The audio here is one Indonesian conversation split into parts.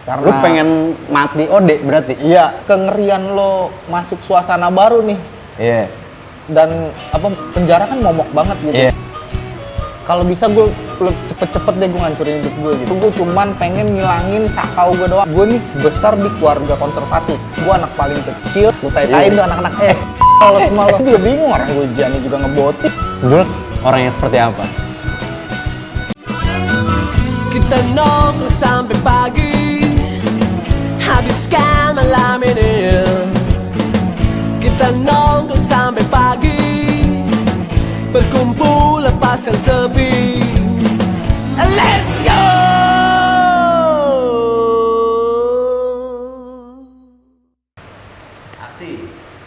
Karena lu pengen mati ode berarti? Iya, kengerian lo masuk suasana baru nih. Iya. Dan penjara kan momok banget gitu. Iya. Kalau bisa gue cepet-cepet deh gue ngancurin hidup gue gitu. Gue cuman pengen ngilangin sakau gue doang. Gue nih besar di keluarga konservatif. Gue anak paling kecil. Lu tai-tain tuh anak-anak kalau semua lo juga bingung, orang gue Jani juga ngebotik. Terus orang yang seperti apa? Kita nongkrong sampai pagi, habiskan malam ini. Kita nongkrong sampai pagi, berkumpul lepaskan sepi. Let's go!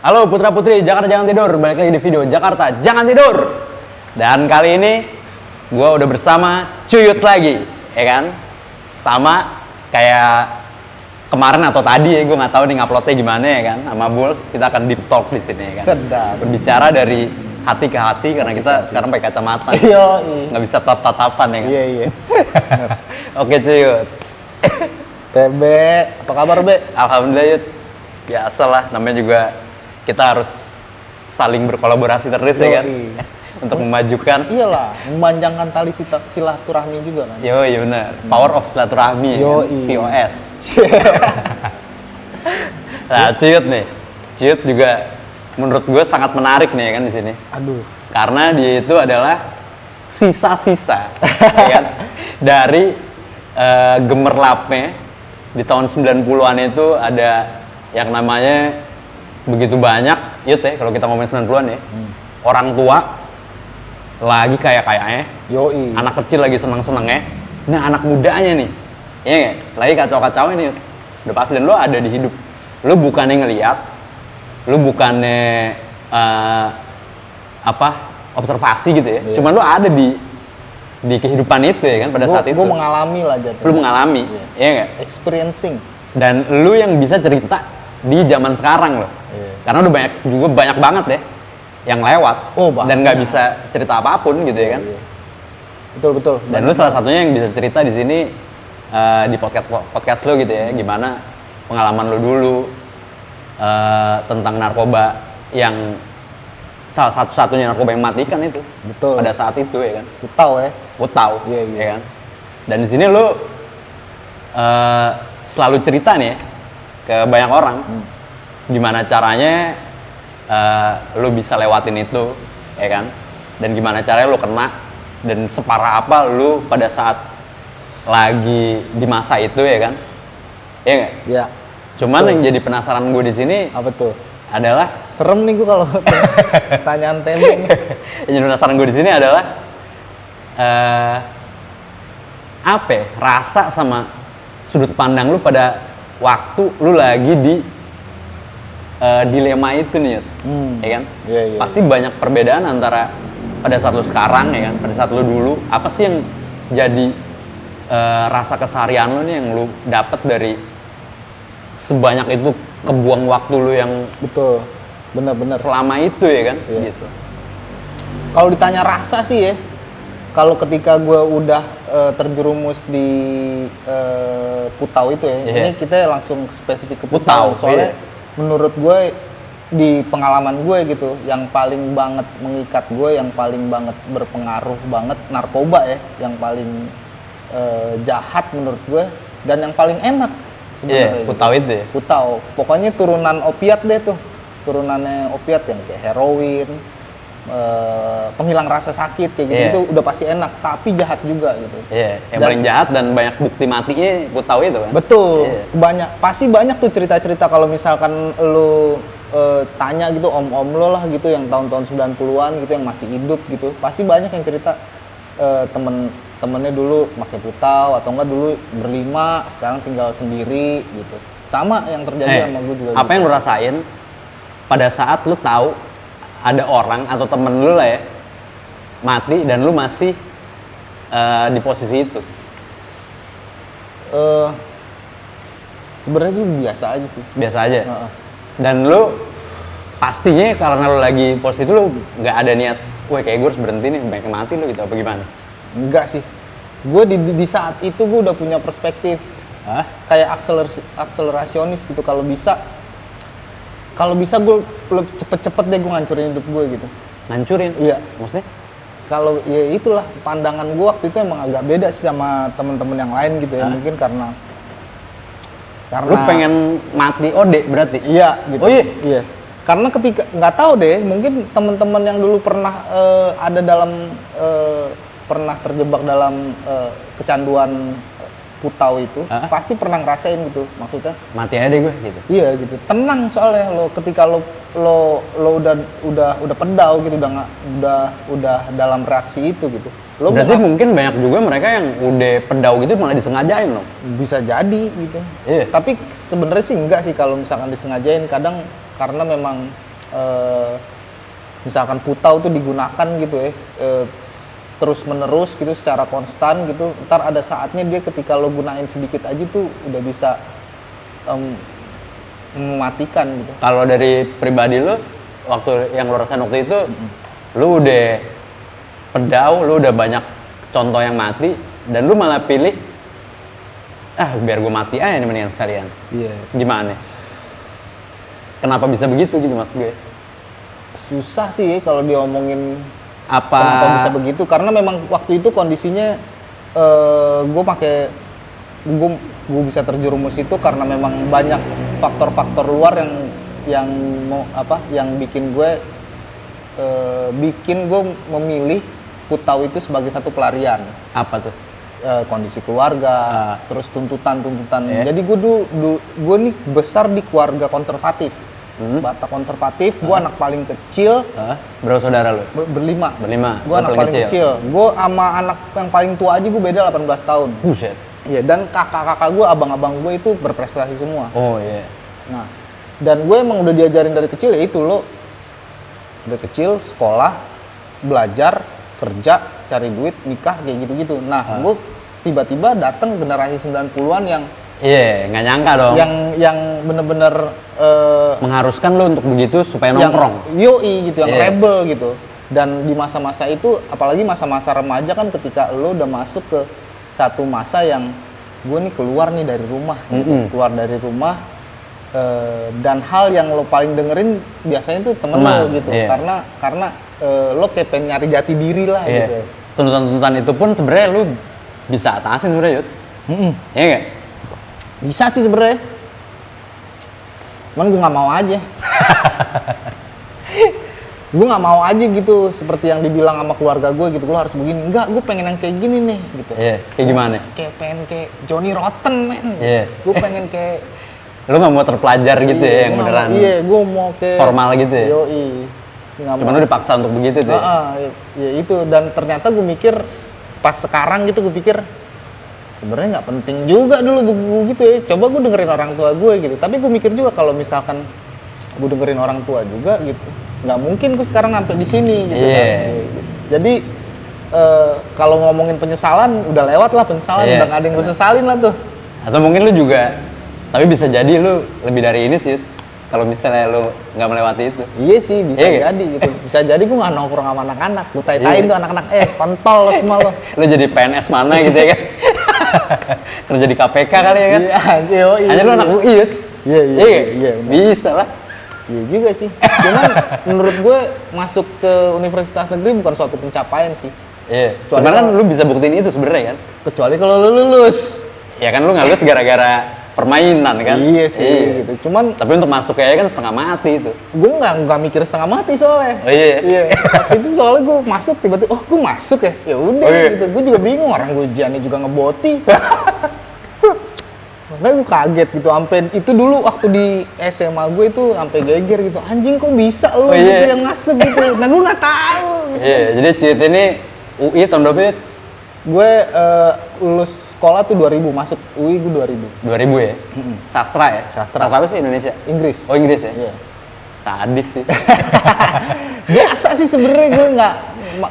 Halo putra putri Jakarta Jangan Tidur, balik lagi di video Jakarta Jangan Tidur. Dan kali ini gue udah bersama Cuyut lagi, ya kan? Sama kayak kemarin atau tadi ya, gue nggak tahu nih nguploadnya gimana ya kan? Sama Bulls kita akan deep talk di sini ya kan? Sedap. Berbicara dari hati ke hati karena kita sekarang pakai kacamata, Iya. nggak bisa tatap-tatapan ya kan? Iya. Oke Cuyut. TB, apa kabar Be? Alhamdulillah Yud. Biasalah, namanya juga kita harus saling berkolaborasi terus ya kan, untuk memajukan. Iyalah, memanjangkan tali silaturahmi juga kan. Yo, iya benar. Power of silaturahmi, Yo, kan? POS. Nah, Cuyut nih, Cuyut juga menurut gue sangat menarik nih ya kan di sini. Aduh. Karena dia itu adalah sisa-sisa, ya kan, dari gemerlapnya di tahun 90-an itu ada yang namanya begitu banyak, Yud ya, kalau kita ngomongin 90-an ya, orang tua lagi kaya-kayanya, Yoi. anak kecil lagi seneng-senengnya, nah anak mudanya nih, ya nggak? Lagi kacau-kacaunya nih, Yud. Udah pasti, dan lo ada di hidup, lo bukannya ngeliat, lo bukannya observasi gitu ya, cuman lo ada di kehidupan itu ya kan, pada saat itu. Gue mengalami lah jatuh. Lo mengalami, ya nggak? Experiencing. Dan lo yang bisa cerita di zaman sekarang loh. Karena udah banyak banget ya yang lewat, dan nggak bisa cerita apapun gitu ya kan. Betul. Dan lu salah satunya yang bisa cerita di sini di podcast lo gitu ya, gimana pengalaman lo dulu tentang narkoba, yang salah satu-satunya narkoba yang matikan itu. Betul. Pada saat itu ya kan. Kutau. Ya kan. Dan di sini lo selalu cerita nih ya, ke banyak orang. Gimana caranya lo bisa lewatin itu, ya kan? Dan gimana caranya lo kena, dan separah apa lo pada saat lagi di masa itu, ya kan? Iya nggak? Iya. Cuman yang jadi penasaran gue di sini Apa tuh? adalah Serem nih gue kalau pertanyaan tembok. yang jadi penasaran gue di sini adalah apa ya, rasa sama sudut pandang lo pada waktu lo lagi di dilema itu nih, ya kan? Iya. Pasti banyak perbedaan antara pada saat lu sekarang ya kan, pada saat lu dulu. Apa sih yang jadi rasa keseharian lu nih yang lu dapat dari sebanyak itu kebuang waktu lu yang Betul, benar-benar. selama itu ya kan? Iya. Gitu. Kalau ditanya rasa sih ya, kalau ketika gue udah terjerumus di Putau itu ya, ini kita langsung spesifik ke Putau, soalnya menurut gue di pengalaman gue gitu, yang paling banget mengikat gue, yang paling banget berpengaruh banget narkoba ya, yang paling jahat menurut gue, dan yang paling enak sebenarnya. Putau itu ya? Putau, pokoknya turunan opiat deh tuh, turunannya opiat yang kayak heroin, penghilang rasa sakit kayak gitu, itu udah pasti enak, tapi jahat juga gitu. Yang paling jahat dan banyak bukti matinya Putau itu kan. Betul. Pasti banyak tuh cerita-cerita kalau misalkan lu tanya gitu om-om lo lah gitu yang tahun-tahun 90-an gitu yang masih hidup gitu, pasti banyak yang cerita temennya dulu pakai Putau, atau enggak dulu berlima sekarang tinggal sendiri gitu. Sama yang terjadi sama gue juga. Apa yang lu rasain pada saat lu tahu ada orang atau temen lu lah ya mati dan lu masih di posisi itu? Sebenarnya gue biasa aja sih. Biasa aja. Dan lu pastinya karena lu lagi posisi itu lu nggak ada niat, wah kayak gue harus berhenti nih, banyak yang mati lu gitu, apa gimana? Enggak sih. Gue di saat itu gue udah punya perspektif. Hah? Kayak akselerasionis gitu. Kalau bisa gue cepet-cepet deh gue ngancurin hidup gue gitu. Ngancurin? Iya. Maksudnya? Kalau ya itulah pandangan gue waktu itu emang agak beda sih sama temen-temen yang lain gitu ya. Mungkin karena Lu pengen mati Ode berarti? iya gitu. Oh iya? Iya. Karena ketika nggak tahu deh, mungkin teman-teman yang dulu pernah ada dalam pernah terjebak dalam kecanduan putau itu, pasti pernah ngerasain gitu. Maksudnya Mati aja deh gue gitu. iya gitu. Tenang soalnya lo ketika lo udah pedau gitu, udah dalam reaksi itu gitu. Lo Berarti mungkin banyak juga mereka yang udah pedau gitu malah disengajain loh. bisa jadi gitu. Iya. Tapi sebenarnya sih enggak sih kalau misalkan disengajain, kadang karena memang misalkan putau tuh digunakan gitu ya terus menerus gitu secara konstan gitu, ntar ada saatnya dia ketika lo gunain sedikit aja tuh udah bisa mematikan gitu. Kalau dari pribadi lu, waktu yang lu rasain waktu itu, lu udah pedau, lu udah banyak contoh yang mati, dan lu malah pilih, biar gue mati aja nih mendingan sekalian. Iya. Gimana? Kenapa bisa begitu gitu mas gue? Susah sih kalau diomongin Apa? kenapa bisa begitu, karena memang waktu itu kondisinya gue bisa terjerumus itu karena memang banyak faktor-faktor luar yang bikin gue memilih putau itu sebagai satu pelarian. Apa tuh? Kondisi keluarga, terus tuntutan. Iya. Jadi gue nih besar di keluarga konservatif, Batak konservatif. Gue anak paling kecil. Berapa saudara lu? Berlima. Lu Gue anak paling kecil. Gue sama anak yang paling tua aja gue beda 18 tahun. Buset. Iya, dan kakak-kakak gue, abang-abang gue itu berprestasi semua. Oh iya. Nah, dan gue emang udah diajarin dari kecil ya itu, lo udah kecil sekolah, belajar, kerja, cari duit, nikah kayak gitu-gitu. Nah, gue tiba-tiba datang generasi 90-an yang Iya, nggak nyangka dong. yang bener-bener Mengharuskan lu untuk begitu supaya nongkrong. yoi gitu, yang Iya. rebel gitu. Dan di masa-masa itu, apalagi masa-masa remaja kan, ketika lo udah masuk ke satu masa yang gue nih keluar nih dari rumah, gitu. Keluar dari rumah, dan hal yang lo paling dengerin biasanya tuh temen lo gitu. Iya. Karena lo kayak pengen nyari jati diri lah Iya. gitu. Tuntutan-tuntutan itu pun sebenarnya lu bisa atasin sebenarnya, Yud. Iya nggak? Bisa sih sebenarnya, cuman gue nggak mau aja. Gue nggak mau aja gitu, seperti yang dibilang sama keluarga gue gitu, lo harus begini. Enggak, gue pengen yang kayak gini nih gitu. Iya, kayak gimana? Kayak pengen kayak Johnny Rotten, men. Iya. Gue pengen kayak Lu nggak mau terpelajar gitu ya, yang gua nggak beneran mau- Iya, gue mau kayak formal gitu ya? Yoi. Nggak Cuman mau. lu dipaksa untuk begitu tuh ya? Ya itu, dan ternyata gue mikir pas sekarang gitu, gue pikir sebenarnya nggak penting juga dulu buku gitu ya. Coba gue dengerin orang tua gue gitu. Tapi gue mikir juga kalau misalkan gue dengerin orang tua juga gitu, nggak mungkin gue sekarang sampai di sini gitu Iya. kan. Jadi kalau ngomongin penyesalan udah lewat lah, penyesalan Iya. udah nggak ada yang gue sesalin lah tuh. Atau mungkin lu juga, tapi bisa jadi lu lebih dari ini sih, Yud. Kalau misalnya lu nggak melewati itu. Iya sih, bisa Iya. jadi gitu. Bisa jadi gue nggak nongkrong sama anak-anak, gue tai-tain Iya. tuh anak-anak, kontol lo semua lo. Lu jadi PNS mana gitu ya kan? Kerja di KPK kali ya kan? Iya, Hanya lu anak UI, Yud. Iya, Iya, iya, benar. bisa lah. Iya juga sih. Cuman menurut gue masuk ke universitas negeri bukan suatu pencapaian sih. Iya. Kecuali Cuman kan kalau- lu bisa buktiin itu sebenarnya kan? Kecuali kalau lu lulus. Ya kan lu nggak lulus gara-gara permainan kan? Iya sih gitu. Cuman Tapi untuk masuk kayak kan setengah mati itu. gue nggak mikir setengah mati soalnya. Oh iya. Iya. Waktu itu soalnya gue masuk tiba-tiba, oh gue masuk ya. Ya udah Oh iya. gitu. Gue juga bingung, orang gue ujiannya juga ngeboti. Makanya gue kaget gitu, sampai itu dulu waktu di SMA gue itu sampai geger gitu, anjing kok bisa lo Oh, gitu iya. yang masuk gitu. Nah gue nggak tahu gitu. Iya, jadi Cid ini UI tahun berapa ya? Gue lulus sekolah tuh 2000, masuk UI gue 2000. 2000 ya? Sastra ya? Sastra. apa sih Indonesia? Inggris. Oh Inggris ya? Iya. Sadis sih. Biasa sih sebenarnya,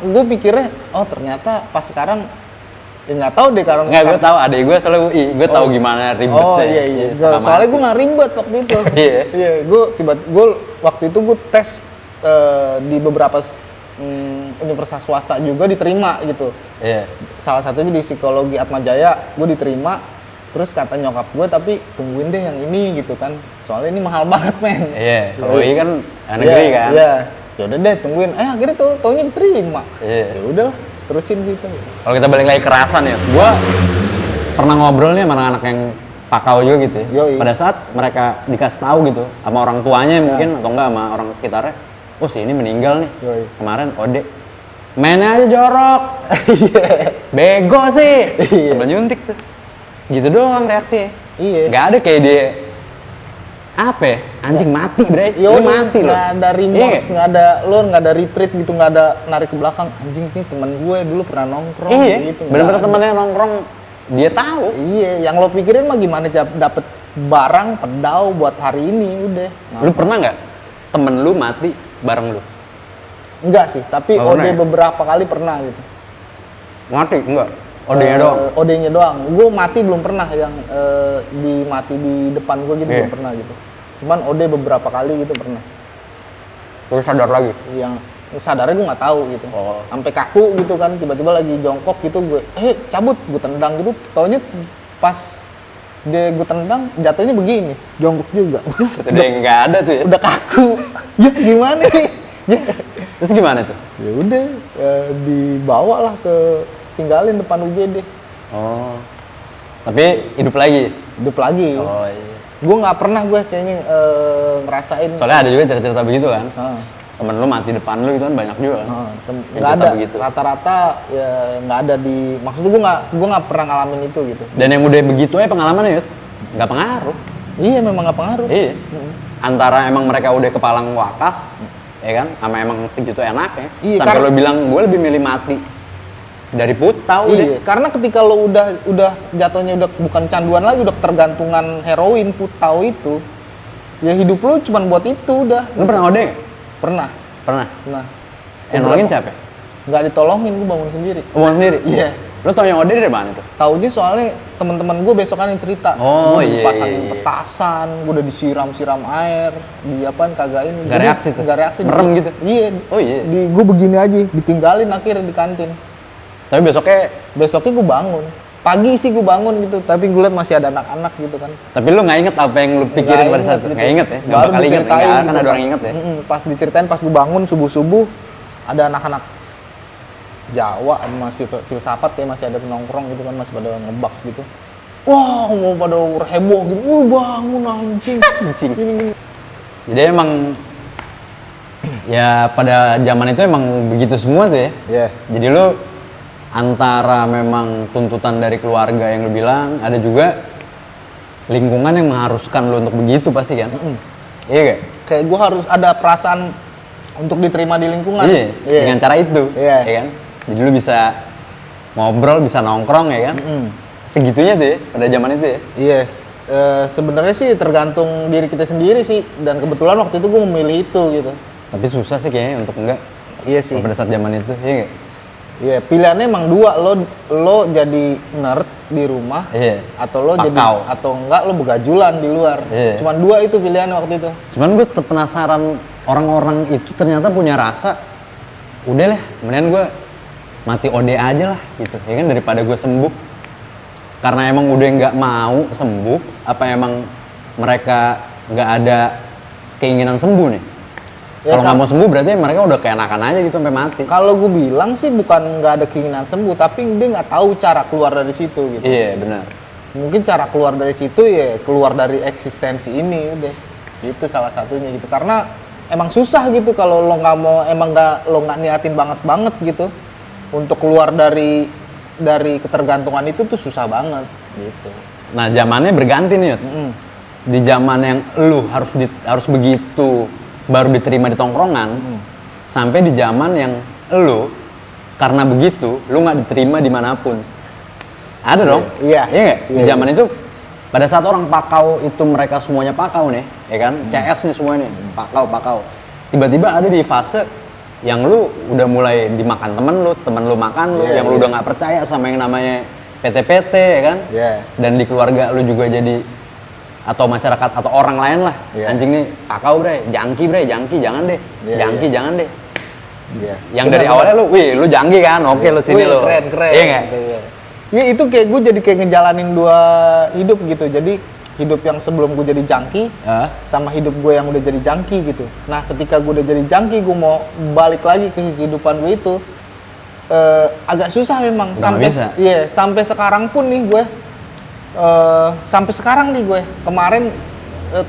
gue pikirnya oh ternyata pas sekarang ya nggak tahu deh kalau Enggak, gue tahu adek gue soalnya UI, gue tahu gimana ribetnya. Oh iya iya. setengah Soalnya mati. gue nggak ribet waktu itu. Iya. Iya. Gue waktu itu gue tes di beberapa universitas swasta juga diterima gitu. Iya. Salah satunya di psikologi Atmajaya gue diterima. Terus kata nyokap gue, tapi tungguin deh yang ini gitu kan, soalnya ini mahal banget men. Iya, kalau UI kan negeri kan. Iya, ya udah deh tungguin. Akhirnya taunya diterima. Iya. Ya udahlah, terusin situ. Kalau kita balik lagi ke rasa nih, gue pernah ngobrol nih sama anak-anak yang pakau juga gitu ya. Yoi. Pada saat mereka dikasih tahu gitu sama orang tuanya mungkin atau enggak sama orang sekitarnya, oh si ini meninggal nih Yoi. kemarin Ode, mainnya aja jorok, bego sih, sambil nyuntik tuh, gitu doang reaksi. Iya. Nggak ada kayak dia apa ya? Anjing mati bre, Yo, lu mati loh. nggak ada remorse, nggak ada nggak ada retreat gitu, nggak ada narik ke belakang. Anjing nih teman gue dulu pernah nongkrong. Iya, gitu. bener-bener Nggak ada. temennya nongkrong, dia tahu. Iya, yang lo pikirin mah gimana dapet barang pedau buat hari ini udah. Lu pernah nggak temen lu mati bareng lu? Enggak sih, tapi Oh, OD pernah ya? beberapa kali pernah gitu. Mati enggak? Odenya doang. OD-nya doang. Gue mati belum pernah yang mati di depan gue gitu Iya. belum pernah gitu. Cuman OD beberapa kali gitu pernah. Terus sadar lagi. Yang sadarnya gue nggak tahu gitu. Oh. Sampai kaku gitu kan, tiba-tiba lagi jongkok gitu gue, cabut, gue tendang gitu. Taunya pas gue tendang jatuhnya begini, jongkok juga. Udah nggak ada tuh ya. Udah kaku. Ya gimana nih? Ya. Terus gimana tuh? Ya udah, dibawa lah tinggalin depan UGD. Oh. Tapi hidup lagi. Hidup lagi. Oh iya. Gue nggak pernah gue kayaknya ngerasain. Soalnya ada juga cerita-cerita begitu kan. Heeh. Temen lu mati depan lu itu kan banyak juga kan. Yang Nggak cerita ada begitu. rata-rata ya nggak ada di, maksudnya gue nggak pernah ngalamin itu gitu. Dan yang udah begitu aja pengalamannya Yud, nggak pengaruh. Iya memang nggak pengaruh. Iya. Antara emang mereka udah kepalang wakas, ya kan, sama emang segitu enaknya. Iya, Sampai karena- lo bilang gue lebih milih mati dari putau deh. Iya, karena ketika lo udah jatuhnya udah bukan canduan lagi, udah ketergantungan heroin, putau itu, ya hidup lo cuma buat itu udah. Lu pernah ode nggak? Pernah. Pernah. Nah, Yang nolongin siapa? nggak ditolongin, gue bangun sendiri. Bangun sendiri? Iya. Lu tau yang ode dari mana tuh? Taunya soalnya teman-teman gue besokan yang cerita. Oh, Gua iya, dipasang iya, iya. petasan, gue udah disiram air, di apaan kagak ini. Nggak Jadi, reaksi tuh? nggak reaksi. Merem gitu? Iya. Oh, iya. Gue begini aja, ditinggalin akhirnya di kantin. Tapi besoknya, Besoknya gue bangun. Pagi sih gue bangun gitu, tapi gue liat masih ada anak-anak gitu kan. tapi lu nggak inget apa yang lu pikirin pada saat itu? gitu. Nggak inget ya? Nggak Baru bakal inget, diceritain nggak gitu kan ada pas- orang inget ya? Pas diceritain pas gue bangun subuh-subuh, ada anak-anak Jawa masih filsafat kayak masih ada penongkrong gitu kan, masih pada ngebaks gitu. Wah, mau pada heboh gitu. Bangun anjing. Anjing. Gini. Jadi emang, ya pada zaman itu emang begitu semua tuh ya? Iya. Jadi lu antara memang tuntutan dari keluarga yang lu bilang, ada juga lingkungan yang mengharuskan lu untuk begitu pasti kan? Iya gak? Kayak gue harus ada perasaan untuk diterima di lingkungan. Iya, dengan cara itu, Iya. ya kan? Jadi lu bisa ngobrol, bisa nongkrong ya kan? Segitunya tuh ya, pada zaman itu ya? Yes. Sebenarnya sih tergantung diri kita sendiri sih, dan kebetulan waktu itu gue memilih itu gitu. Tapi susah sih kayaknya untuk enggak Iya sih. pada saat zaman itu, iya gak? Iya, pilihannya emang dua, lo jadi nerd di rumah, Iya. atau lo jadi Pakau. atau enggak lo begajulan di luar. Iya. Cuman dua itu pilihannya waktu itu. Cuman gue penasaran orang-orang itu ternyata punya rasa, udah lah, mendingan gue mati OD aja lah gitu, ya kan, daripada gue sembuh. Karena emang udah nggak mau sembuh, apa emang mereka nggak ada keinginan sembuh nih? Ya, Kalau nggak mau sembuh berarti mereka udah keenakan aja gitu sampai mati. Kalau gue bilang sih bukan nggak ada keinginan sembuh, tapi dia nggak tahu cara keluar dari situ gitu. Iya benar. Mungkin cara keluar dari situ ya keluar dari eksistensi ini udah. Itu salah satunya gitu. Karena emang susah gitu kalau lo nggak mau, emang lo nggak niatin banget gitu untuk keluar dari ketergantungan itu tuh susah banget gitu. Nah zamannya berganti nih, Yud. Di zaman yang lu harus begitu baru diterima di tongkrongan, sampai di zaman yang lu karena begitu lu nggak diterima dimanapun. Ada dong? Iya. Iya nggak? Di Iya, zaman itu pada saat orang pakau itu mereka semuanya pakau nih, ya kan? CS nih semuanya, pakau. Tiba-tiba ada di fase yang lu udah mulai dimakan temen lu makan lu, Iya, yang lu iya. udah nggak percaya sama yang namanya PT-PT, ya kan? Iya. Dan di keluarga lu juga jadi, atau masyarakat atau orang lain lah, Iya. anjing nih pakau bre, jangki jangan deh, Iya, jangki iya. jangan deh. Iya. Yang dari awalnya lu, wih lu jangki kan, oke lu sini Wih, lu. keren. Iya nggak? Gitu, iya. Ya itu kayak gue jadi kayak ngejalanin dua hidup gitu. Jadi hidup yang sebelum gue jadi junkie sama hidup gue yang udah jadi junkie gitu. Nah ketika gue udah jadi junkie, gue mau balik lagi ke kehidupan gue itu agak susah memang. Sampai sekarang pun nih gue sampai sekarang nih gue kemarin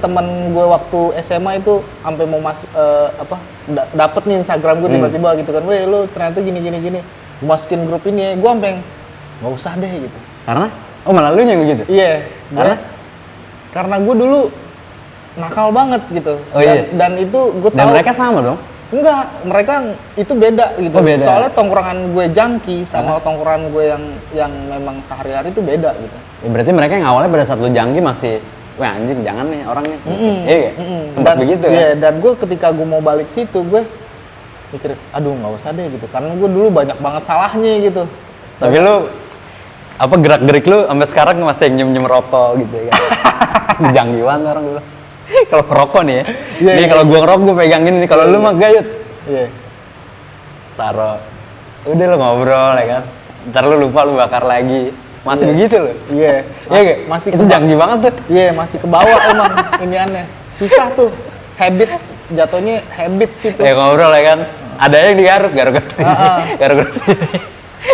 teman gue waktu SMA itu sampai mau masuk dapet nih Instagram gue tiba-tiba gitu kan, weh lu ternyata gini gue masukin grup ini ya, gue sampai nggak usah deh gitu. Karena malah lu yang begitu? Iya. Karena gue dulu nakal banget gitu. Dan itu gue tahu. Dan mereka sama dong? Enggak, mereka itu beda gitu. Beda. Soalnya tongkrongan gue junkie sama tongkrongan gue yang memang sehari-hari itu beda gitu. Ya, berarti mereka yang awalnya pada saat lu junkie masih, wah anjing jangan nih orang nih. Iya. Sempat begitu ya? Iya, dan gue ketika gue mau balik situ gue mikir, aduh nggak usah deh gitu. Karena gue dulu banyak banget salahnya gitu. Tapi lu gerak-gerik lu sampai sekarang masih nyem rokok gitu ya kan? Junkie banget orang dulu. Kalau rokok nih ya, nih kalau gua ngerokok gua pegangin nih, kalau lu mah gayut. Iya. Taruh, udah lu ngobrol ya kan, ntar lu lupa lu bakar lagi, masih begitu loh. Iya. Masih itu junkie banget tuh. Iya, masih ke bawah emang ini aneh. Susah tuh, jatuhnya habit sih tuh. Ya ngobrol ya kan, ada yang digaruk sini, garuk sini.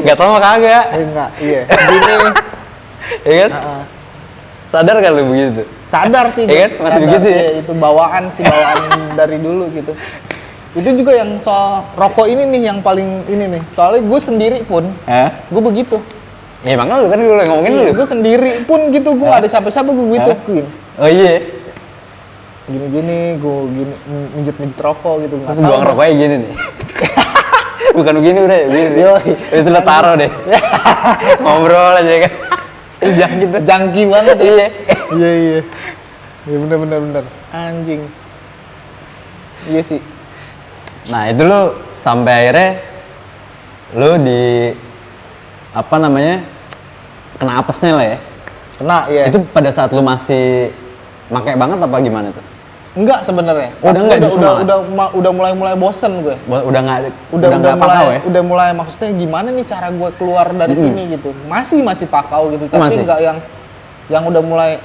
Gak tau mah kagak. Enggak, iya. Gini. Iya kan? Sadar kan lu begitu? Sadar sih. Iya kan? Masih sadar, begitu ya? Iya, itu bawaan dari dulu gitu. Itu juga yang soal rokok ini nih yang paling ini nih. Soalnya gue sendiri pun, gue begitu. Ya emang lu kan dulu yang ngomongin lu. Gue sendiri pun gitu, gue gak ada siapa-siapa gue gituin. Oh iya? Gini-gini, gue gini, mijit rokok gitu. Terus buang rokoknya gini nih. Bukan begini udah, begini. Terus lu taruh deh. Ngobrol aja kan. Jangki banget ya. Iya. Ya bener. Anjing. Iya sih. Nah itu lu sampai akhirnya lu di apa namanya kena apesnya lah ya. Kena, iya. Itu pada saat lu masih make banget apa gimana tuh? Enggak sebenarnya. Udah mulai bosen gue. Udah Udah mulai maksudnya gimana nih cara gue keluar dari sini gitu. Masih pakau gitu, tapi enggak yang udah mulai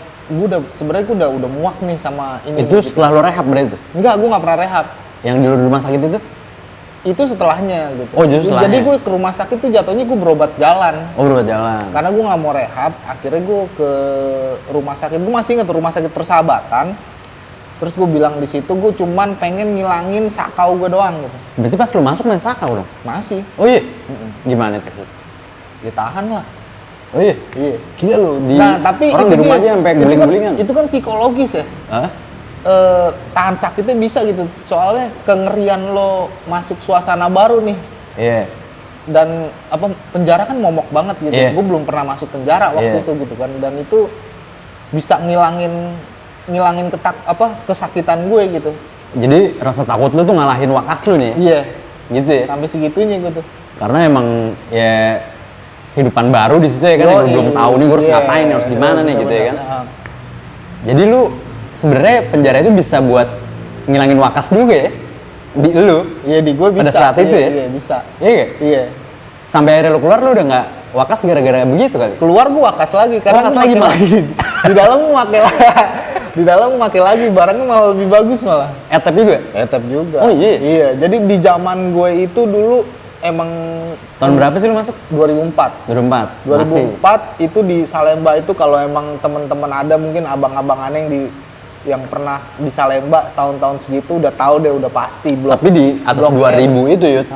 sebenarnya gue udah muak nih sama ini. Itu gitu. setelah lo rehab berarti itu? Enggak, gue nggak pernah rehab. Yang di rumah sakit itu? Itu setelahnya gitu. Oh, justru setelahnya. Jadi gue ke rumah sakit tuh jatuhnya gue berobat jalan. Oh, berobat jalan. Karena gue nggak mau rehab, akhirnya gue ke rumah sakit. Gue masih ingat rumah sakit Persahabatan. Terus gue bilang di situ gue cuman pengen ngilangin sakau gue doang gitu. Berarti pas lu masuk main sakau dong? Masih. Oh iya? Gimana tuh? Ditahan lah. Oh iya? Iya. Gila lu, tapi orang di rumah aja sampai guling-gulingan. Itu kan psikologis ya. Hah? Tahan sakitnya bisa gitu. Soalnya kengerian lo masuk suasana baru nih. Iya. Dan penjara kan momok banget gitu. Yeah. Gue belum pernah masuk penjara waktu itu gitu kan. Dan itu bisa ngilangin kesakitan gue gitu. Jadi rasa takut lu tuh ngalahin wakas lu nih? Iya. Gitu ya? Sampai segitunya gitu. Karena emang ya kehidupan baru di situ ya kan, yang belum tahu nih gue harus ngapain, harus gimana nih gitu ya kan. Jadi lu sebenarnya penjara itu bisa buat ngilangin wakas juga ya? Di lu? Iya, di gue bisa. Pada saat itu ya? Iya, bisa. Iya gak? Iya. Sampai akhirnya lu keluar lu udah nggak wakas gara-gara begitu kali? Keluar gue wakas lagi karena wakas lagi malah. Di dalam pakai di dalam pakai lagi, barangnya malah lebih bagus malah. Etep juga? Etep juga. Oh iya? Iya, jadi di zaman gue itu dulu emang... Tahun berapa sih lu masuk? 2004. 2004 itu di Salemba itu kalau emang teman-teman ada mungkin abang-abang aneh yang pernah di Salemba tahun-tahun segitu udah tahu deh, udah pasti blok. Tapi di atas 2000 itu Yud,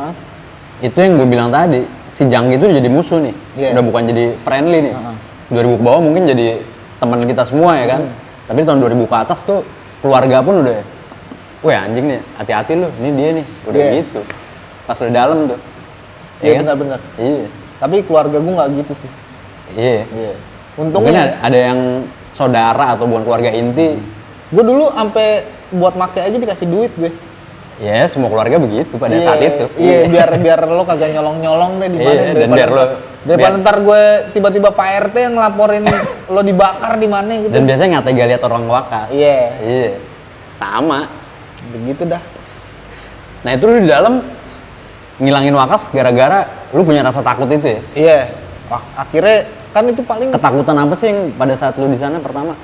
itu yang gue bilang tadi, si Jangki itu udah jadi musuh nih. Udah bukan jadi friendly nih. 2000 ke bawah mungkin jadi teman kita semua ya kan. Tapi tahun 2000 ke atas tuh keluarga pun udah, weh anjing nih, hati-hati lu, ini dia nih, udah gitu. Pas udah dalam tuh. Iya kan? Benar-benar. Iya. Tapi keluarga gue nggak gitu sih. Iya. Untungnya ada yang saudara atau bukan keluarga inti. Gue dulu sampai buat make aja dikasih duit gue. Ya, semua keluarga begitu pada saat itu. Iya, biar lo kagak nyolong-nyolong deh di mana. Dan biar lo daripada ntar gue tiba-tiba Pak RT yang ngelaporin lo dibakar di mana gitu. Dan biasanya nggak tega lihat orang wakas. Iya. Sama. Begitu dah. Nah itu lu di dalam ngilangin wakas gara-gara lu punya rasa takut itu ya? Iya. Akhirnya kan itu paling Ketakutan apa sih yang pada saat lu di sana pertama?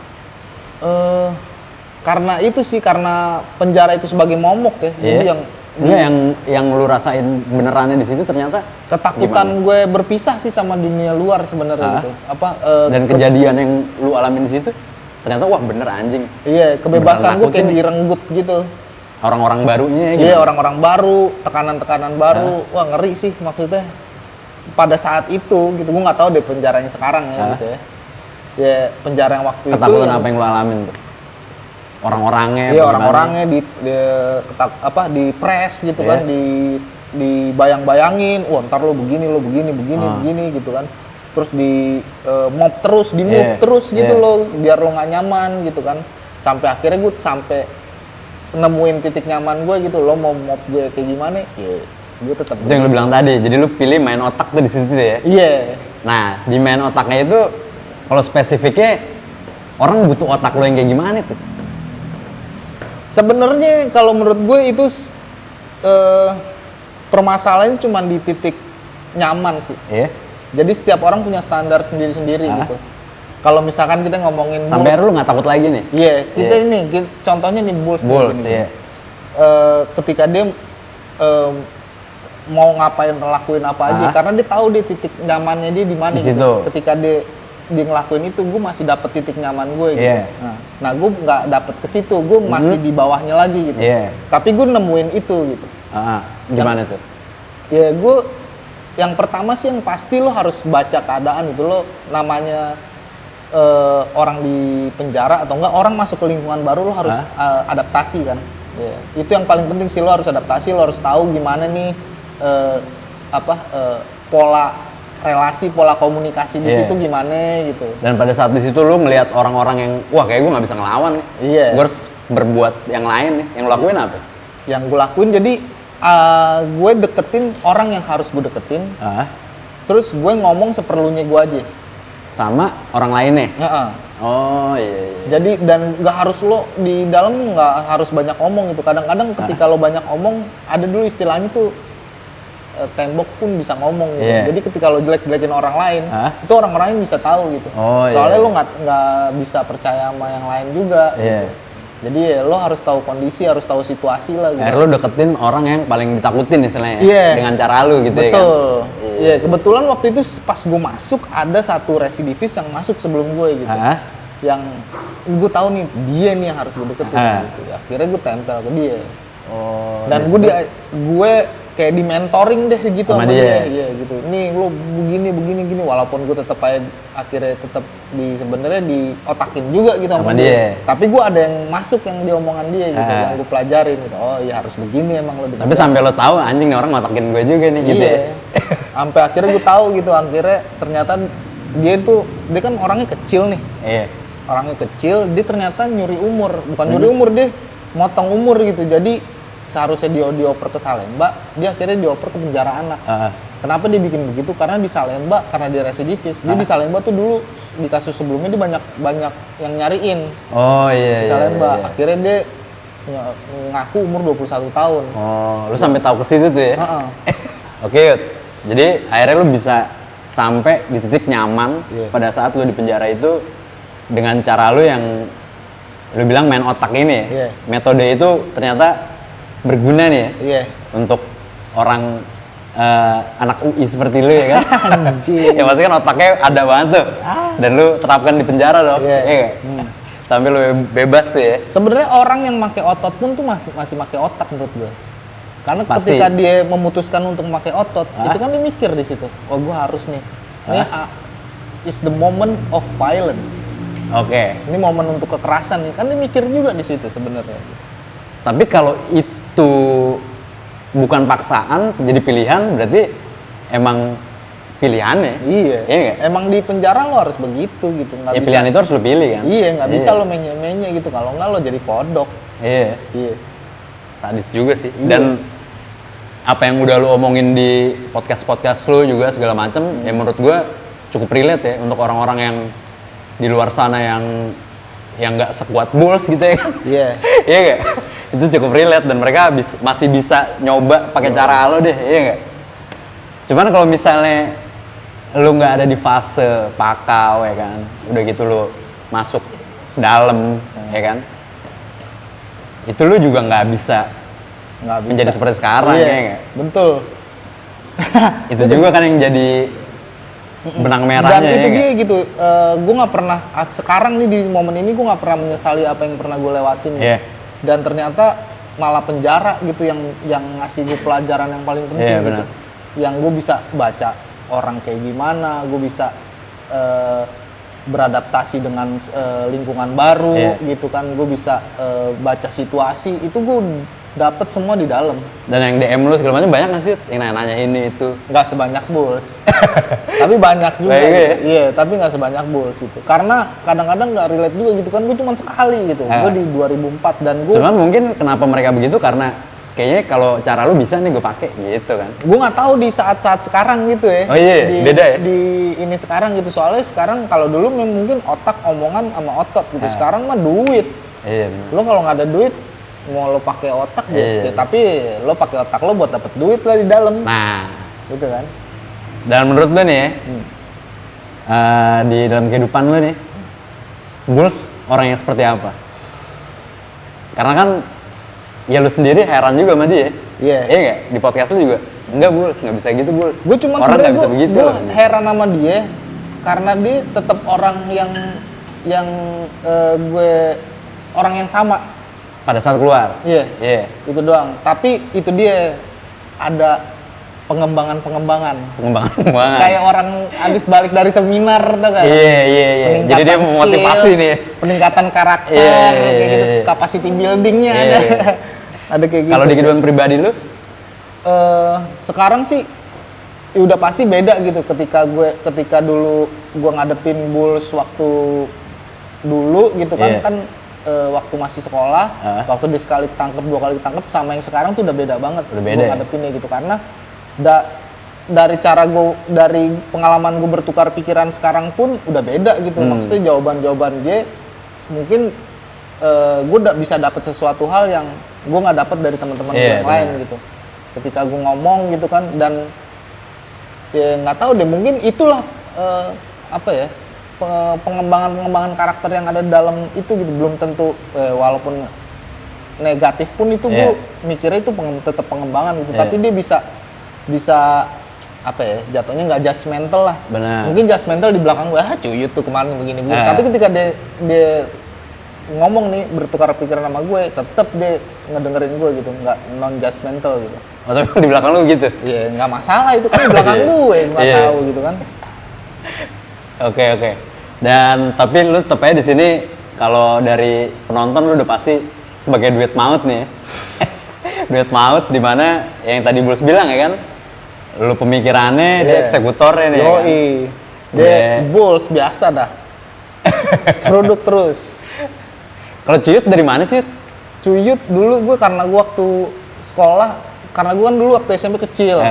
karena itu sih, karena penjara itu sebagai momok ya. Jadi yang Enggak, yang lu rasain benerannya di situ ternyata ketakutan gue berpisah sih sama dunia luar sebenarnya gitu. Dan kejadian yang lu alamin di situ ternyata wah bener anjing. Iya, kebebasan gue kayak Beneran direnggut gitu. Orang-orang barunya gitu. Iya, orang-orang baru, tekanan-tekanan baru. Wah, ngeri sih maksudnya. Pada saat itu gitu, gue nggak tahu deh penjaranya sekarang ya gitu ya. Ya, penjara yang waktu itu Ketakutan apa yang lu alamin tuh? Orang-orangnya. Iya, orang-orangnya di press gitu kan, dibayang-bayangin, wah ntar lo begini begini gitu kan. Terus di mob terus, di move terus gitu lo, biar lo nggak nyaman gitu kan. Sampai akhirnya gue nemuin titik nyaman gue gitu. Lo mau mob gue kayak gimana? Ya, gue tetap. Itu yang lu bilang tadi. Jadi lu pilih main otak tuh di situ ya. Iya. Nah, di main otaknya itu kalau spesifiknya orang butuh otak lo yang kayak gimana tuh? Sebenarnya kalau menurut gue itu permasalahannya cuma di titik nyaman sih. Iya. Jadi setiap orang punya standar sendiri-sendiri gitu. Kalau misalkan kita ngomongin Sampai lu nggak takut lagi nih? Iya, kita ini contohnya nih Bulls. Bulls, nih, iya. Ketika dia mau ngelakuin apa aja, karena dia tahu dia titik nyamannya dia di mana gitu. Ketika dia ngelakuin itu, gue masih dapet titik nyaman gue gitu. Yeah. Nah, gue nggak dapet ke situ, gue masih di bawahnya lagi gitu. Yeah. Tapi gue nemuin itu gitu. Gimana tuh? Ya gue, yang pertama sih yang pasti lo harus baca keadaan gitu. Lo namanya orang di penjara atau enggak orang masuk ke lingkungan baru, lo harus adaptasi kan. Yeah. Itu yang paling penting sih, lo harus adaptasi, lo harus tahu gimana nih pola relasi, pola komunikasi di situ gimana gitu. Dan pada saat di situ lu ngelihat orang-orang yang wah kayak gue nggak bisa ngelawan nih. Iya. Gue harus berbuat yang lain nih. Yang lu lakuin apa? Yang gue lakuin jadi gue deketin orang yang harus gue deketin. Terus gue ngomong seperlunya gue aja. Sama orang lainnya. Oh iya. Jadi dan nggak harus lo di dalam nggak harus banyak ngomong gitu. Kadang-kadang ketika lo banyak ngomong, ada dulu istilahnya tuh tembok pun bisa ngomong gitu. Jadi ketika lo jelek-jelekin orang lain, itu orang lain bisa tahu gitu. Soalnya lo nggak bisa percaya sama yang lain juga. Gitu. Jadi ya lo harus tahu kondisi, harus tahu situasi lah. Gitu. Akhirnya lo deketin orang yang paling ditakutin istilahnya. Dengan cara lo gitu. Betul. Ya kan. Iya, kebetulan waktu itu pas gue masuk ada satu residivis yang masuk sebelum gue gitu. Yang gue tahu nih dia nih yang harus gue deketin gitu. Akhirnya gue tempel ke dia. Dan gue kayak di mentoring deh gitu sama dia. Iya gitu. Nih lo begini walaupun gue tetap akhirnya tetap sebenarnya diotakin juga gitu sama dia. Tapi gue ada yang masuk yang di omongan dia gitu, yang gue pelajarin gitu. Oh iya harus begini emang lo. Tapi sampai lo tahu anjing nih orang ngotakin gue juga nih gitu. Iya. Sampai akhirnya gue tahu gitu, akhirnya ternyata dia kan orangnya kecil nih. Iya. Orangnya kecil, dia ternyata nyuri umur. Bukan nyuri umur, dia motong umur gitu. Jadi seharusnya dia dioper ke Salemba, dia akhirnya dioper ke penjara anak. Kenapa dia bikin begitu? Karena di Salemba, karena dia residivis, dia di Salemba tuh dulu di kasus sebelumnya dia banyak yang nyariin. Oh iya. Di Salemba, akhirnya dia ngaku umur 21 tahun. Oh, lu sampai tahu ke situ tuh ya? Oke, Yud. Jadi akhirnya lu bisa sampai di titik nyaman pada saat lu di penjara itu dengan cara lu yang lu bilang main otak ini ya. Metode itu ternyata berguna nih ya untuk orang anak UI seperti lu ya kan. Ya pasti kan otaknya ada banget tuh. Dan lu terapkan di penjara dong. Iya. Sampai lu bebas tuh ya. Sebenarnya orang yang pakai otot pun tuh masih pakai otak menurut gue. Karena pasti. Ketika dia memutuskan untuk memakai otot, itu kan dia mikir di situ. Oh, gue harus nih. Ini is the moment of violence. Oke. Ini momen untuk kekerasan nih. Kan dia mikir juga di situ sebenarnya. Tapi kalau itu bukan paksaan, jadi pilihan, berarti emang pilihannya. Iya. Gak? Emang di penjara lo harus begitu gitu. Nggak bisa. Pilihan itu harus lo pilih kan? Iya, nggak bisa lo menye-menye gitu. Kalau nggak lo jadi kodok. Iya. Sadis juga sih. Iya. Dan apa yang udah lo omongin di podcast-podcast lo juga segala macam, ya menurut gue cukup relate ya untuk orang-orang yang di luar sana yang nggak sekuat Bulls gitu ya kan? Iya. Iya nggak? Itu cukup relate dan mereka masih bisa nyoba pakai cara lo deh, iya nggak? Cuman kalau misalnya lu nggak ada di fase pakau ya kan, udah gitu lu masuk dalam ya kan, itu lu juga nggak bisa menjadi seperti sekarang Iya, ya nggak? betul. Itu juga kan yang jadi benang merahnya. Dan itu ya dia nggak? gitu, gue nggak pernah sekarang nih di momen ini gue nggak pernah menyesali apa yang pernah gue lewatin. Iya. Dan ternyata malah penjara gitu yang ngasih gue pelajaran yang paling penting Iya, gitu. benar. Yang gue bisa baca orang kayak gimana, gue bisa beradaptasi dengan lingkungan baru Iya. gitu kan, gue bisa baca situasi, itu gue dapet semua di dalam. Dan yang DM lu segala macam banyak nggak sih yang nanya ini itu? Nggak sebanyak Bulls, tapi banyak juga. Iya, Gitu. Iya, tapi nggak sebanyak Bulls itu. Karena kadang-kadang nggak relate juga gitu kan. Gue cuma sekali gitu. Gue di 2004 dan gue Mungkin kenapa mereka begitu karena kayaknya kalau cara lu bisa nih gue pakai gitu kan. gue nggak tahu di saat-saat sekarang gitu ya. Oh iya, beda ya? Di ini sekarang gitu. Soalnya sekarang kalau dulu mungkin otak, omongan sama otot gitu. Sekarang mah duit. Iya. Bener. Lo kalau nggak ada duit mau lo pakai otak Iya. ya, tapi lo pakai otak lo buat dapet duit lah di dalam. Nah, Gitu kan. dan menurut lu nih ya, di dalam kehidupan lu nih, Bulls orang yang seperti apa? Karena kan ya lu sendiri heran juga sama dia. Iya. Iya nggak? Di podcast lu juga, enggak Bulls, nggak bisa gitu Bulls. Gue cuma orang nggak sebenarnya bisa begitu gue loh. heran sama dia karena dia tetap orang yang gue orang yang sama. Pada saat keluar. Iya. Iya. Itu doang. Tapi itu dia ada pengembangan. Pengembangan. Kayak orang habis balik dari seminar tuh kan. Iya. Jadi dia Peningkatan memotivasi skill, nih. Peningkatan karakter, Iya. kayak gitu, capacity buildingnya Iya. ada. Ada kayak gitu. Kalau di kehidupan pribadi lu? Sekarang sih ya udah pasti beda gitu ketika dulu gue ngadepin Bulls waktu dulu gitu kan. Iya. Kan waktu masih sekolah, waktu dia sekali ketangkep, 2 kali ketangkep, sama yang sekarang tuh udah beda banget. Udah beda Gue ya? ngadepinnya gitu karena dari pengalaman gue bertukar pikiran sekarang pun udah beda gitu. Maksudnya jawaban dia mungkin gue bisa dapet sesuatu hal yang gue nggak dapet dari teman-teman gue Iya, yang lain gitu. Ketika gue ngomong gitu kan, dan ya nggak tahu deh, mungkin itulah pengembangan karakter yang ada dalam itu gitu. Belum tentu walaupun negatif pun itu gue mikirnya itu tetap pengembangan gitu. Tapi dia bisa apa ya, jatuhnya nggak judgmental lah. Benar. Mungkin judgmental di belakang gue, cuyut tuh kemarin begini. Tapi ketika dia ngomong nih, bertukar pikiran sama gue, tetap dia ngedengerin gue gitu, nggak non judgmental gitu. Oh, tapi di belakang lu gitu? Iya, nggak masalah, itu kan di belakang gue, nggak tahu gitu kan. Oke. Dan tapi lu tetep aja di sini kalau dari penonton lu udah pasti sebagai duet maut nih. Duet maut di mana yang tadi Bulls bilang ya kan, lu pemikirannya, dia eksekutornya nih. Yoi. Ya kan? Dia Bulls biasa dah. Produk terus. Kalau Cuyut dari mana sih? Cuyut dulu gue karena gue waktu sekolah, karena gue kan dulu waktu SMP kecil.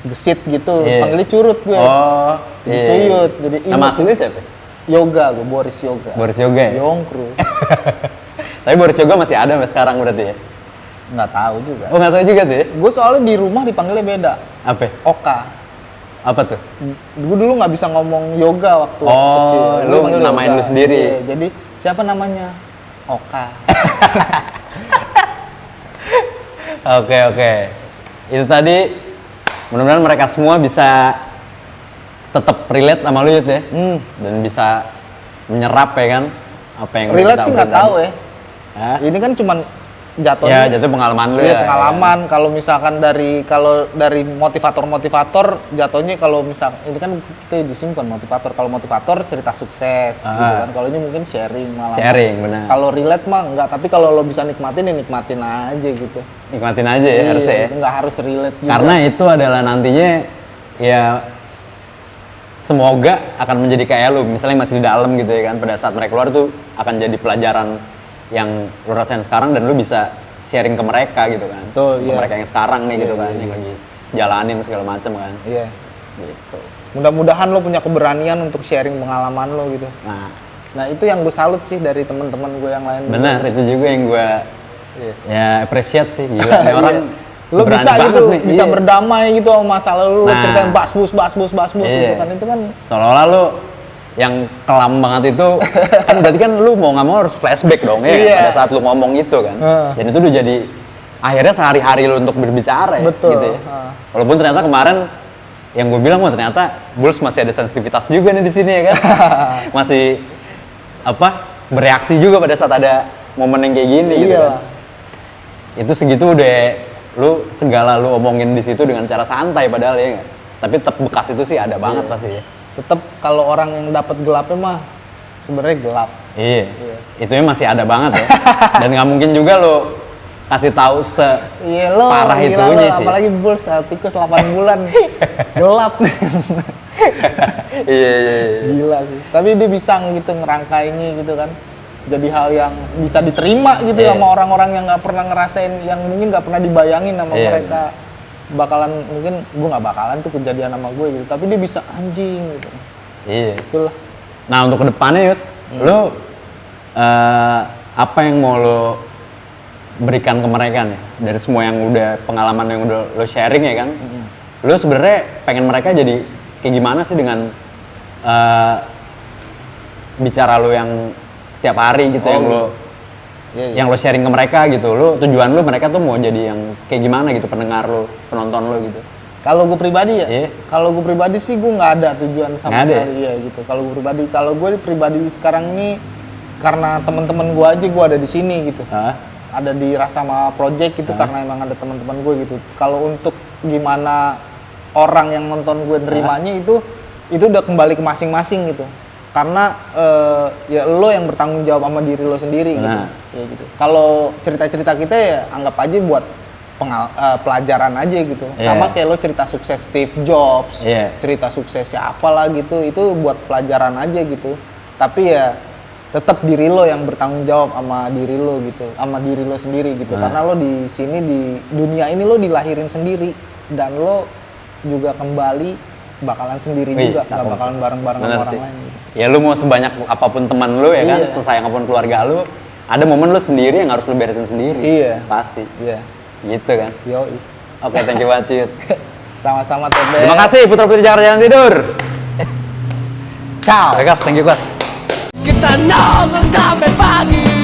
Gesit gitu, panggilnya Curut gue. Oh, Jadi Cuyut. Jadi nama aslinya siapa? Yoga, gue Boris Yoga. Boris Yoga ya? Yongkru. Tapi Boris Yoga masih ada sampai sekarang berarti ya? Nggak tahu juga. Oh, nggak tahu juga tuh ya? Gue soalnya di rumah dipanggilnya beda. Apa? Oka. Apa tuh? Gue dulu nggak bisa ngomong yoga waktu Oh, kecil. lu Gua panggil namain yoga. lu sendiri? Iya, jadi siapa namanya? Oka. Oke. Itu tadi mudah-mudahan mereka semua bisa tetap relate sama lu Yud ya. Dan bisa menyerap ya kan apa yang Relate kita sih nggak obrolin tahu tadi. ya. Hah? Ini kan cuman Ya, jatuhnya. jatuh pengalaman lu Iya, ya. pengalaman. Kalau misalkan dari motivator jatuhnya, kalau misal ini kan kita di sini bukan motivator. Kalau motivator cerita sukses gitu kan. Kalau ini mungkin sharing malah. Sharing, benar. Kalau relate mah enggak, tapi kalau lo bisa nikmatin ya nikmatin aja gitu. Nikmatin aja ya harusnya ya. Nggak harus relate juga. Karena itu adalah nantinya ya semoga akan menjadi kayak lu, misalnya masih di dalam gitu ya kan, pada saat mereka keluar tuh akan jadi pelajaran yang lu rasain sekarang dan lu bisa sharing ke mereka gitu kan. Betul, ke iya. mereka yang sekarang nih gitu kan, yang lagi jalanin segala macam kan. Iya. Gitu. Mudah-mudahan lo punya keberanian untuk sharing pengalaman lo gitu. Nah itu yang gue salut sih dari teman-teman gue yang lain. Benar, itu juga yang gue Iya. ya appreciate sih, gila. Ini orang Lo berani bisa banget gitu, nih, bisa iya. berdamai gitu sama masa lalu, Nah. ceritain basbus Iya. gitu kan, itu kan Seolah-olah lu yang kelam banget itu kan berarti kan lu mau nggak mau harus flashback dong ya Iya. pada saat lu ngomong itu kan. Heeh. Dan itu udah jadi akhirnya sehari-hari lu untuk berbicara ya, Betul. gitu ya. Heeh. Walaupun ternyata kemarin yang gue bilang wah ternyata Bulls masih ada sensitivitas juga nih di sini ya kan. Masih bereaksi juga pada saat ada momen yang kayak gini gitu Iya. kan. Itu segitu udah lu segala lu omongin di situ dengan cara santai padahal ya nggak. Tapi tetap bekas itu sih ada banget pasti ya. tetap kalau orang yang dapat gelapnya mah sebenarnya gelap. Iya. Itunya masih ada banget ya. Dan nggak mungkin juga lo kasih tahu Iya lo, parah gila itunya lo, sih. apalagi Bulls tikus 8 bulan gelap. Iya. Gila sih. Tapi dia bisa gitu ngerangkainya gitu kan. Jadi hal yang bisa diterima gitu Iya. sama orang-orang yang nggak pernah ngerasain, yang mungkin nggak pernah dibayangin sama Iya. mereka. Bakalan, mungkin gue nggak bakalan tuh kejadian sama gue gitu. Tapi dia bisa anjing gitu. Iya. Itulah. Nah untuk kedepannya Yud, lo apa yang mau lo berikan ke mereka nih dari semua yang udah pengalaman yang udah lo sharing ya kan? Lo sebenarnya pengen mereka jadi kayak gimana sih dengan bicara lo yang setiap hari gitu yang lo Iya, yang lo sharing ke mereka gitu, lo tujuan lo mereka tuh mau jadi yang kayak gimana gitu, pendengar lo, penonton lo gitu. Kalau gue pribadi ya, Iya. kalau gue pribadi sih gue nggak ada tujuan sama Nggak ada sekali ya gitu. Kalau gue pribadi sekarang ini karena teman-teman gue aja gue ada di sini gitu. Hah? Ada di Rasama Project gitu karena emang ada teman-teman gue gitu. Kalau untuk gimana orang yang nonton gue nerimanya itu udah kembali ke masing-masing gitu. Karena ya lo yang bertanggung jawab sama diri lo sendiri gitu. Nah. Ya gitu. Kalau cerita-cerita kita ya anggap aja buat pelajaran aja gitu. Iya. Sama kayak lo cerita sukses Steve Jobs, Iya. cerita sukses siapa lah gitu, itu buat pelajaran aja gitu. Tapi ya tetap diri lo yang bertanggung jawab sama diri lo gitu, sama diri lo sendiri gitu. Karena lo di sini di dunia ini lo dilahirin sendiri dan lo juga kembali bakalan sendiri Wih, juga, nggak cakep. bakalan bareng-bareng sama Bener orang sih. lain. Gitu. Ya lu mau sebanyak apapun teman lu ya kan, Iya. sesayang apapun keluarga lu, ada momen lu sendiri yang harus lu beresin sendiri. Iya. Pasti. Iya, Gitu kan. yoi. Oke, thank you banget Cut. Sama-sama Tebe. Terima kasih Putra Putri Jakarta Jangan Tidur. Ciao. Oke, Kas, thank you Kas. Kita nongkrong sampai pagi.